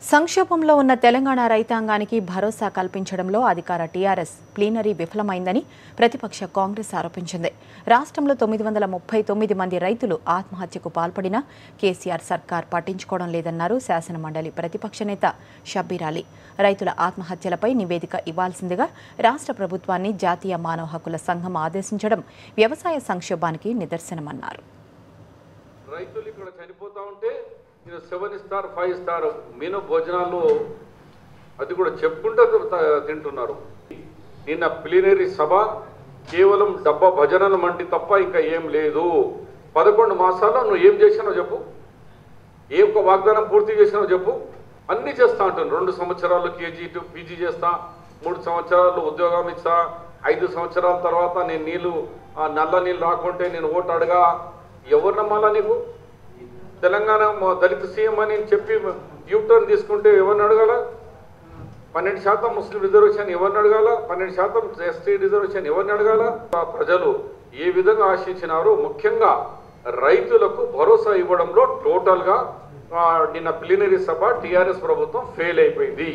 సంక్షోభంలో ఉన్న తెలంగాణ రైతాంగానికి భరోసా కల్పించడంలో అధికార టీఆర్ఎస్ ప్లీనరీ విఫలమైందని ప్రతిపక్ష కాంగ్రెస్ ఆరోపించింది. రాష్ట్రంలో 939 మంది రైతులు ఆత్మహత్యకు పాల్పడినా కేసీఆర్ సర్కార్ పట్టించుకోవడం లేదన్నారు శాసనమండలి ప్రతిపక్ష నేత షబ్బీర్ అలీ. రైతుల ఆత్మహత్యలపై నివేదిక ఇవ్వాల్సిందిగా రాష్ట్ర ప్రభుత్వాన్ని జాతీయ మానవ హక్కుల సంఘం ఆదేశించడం వ్యవసాయ సంక్షోభానికి నిదర్శనమన్నారు. రైతులు ఇక్కడ చనిపోతా ఉంటే 7 స్టార్ 5 స్టార్ మీను భోజనాలు అది కూడా చెప్పుకుంటూ తింటున్నారు. నిన్న ప్లీనరీ సభ కేవలం డబ్బా భజనలు మండి తప్ప ఇంకా ఏం లేదు. 11 మాసాల్లో నువ్వు ఏం చేసినావు చెప్పు, ఏ ఒక్క వాగ్దానం పూర్తి చేసినావు చెప్పు. అన్నీ చేస్తా అంటాను. 2 సంవత్సరాలు కేజీ టు పీజీ చేస్తా, 3 సంవత్సరాలు ఉద్యోగం ఇస్తా, 5 సంవత్సరాల తర్వాత నేను నల్ల నీళ్ళు రాకుంటే నేను ఓటు అడగా. ఎవరు నమ్మాలా నీకు? తెలంగాణ దళిత సీఎం అని చెప్పి యూటర్న్ తీసుకుంటే ఎవరిని అడగాల? 12% ముస్లిం రిజర్వేషన్ ఎవరిని అడగాల? 12% ఎస్టీ రిజర్వేషన్ ఎవరిని అడగాల? ప్రజలు ఏ విధంగా ఆశించినారో ముఖ్యంగా రైతులకు భరోసా ఇవ్వడంలో టోటల్గా నిన్న ప్లీనరీ సభ టీఆర్ఎస్ ప్రభుత్వం ఫెయిల్ అయిపోయింది.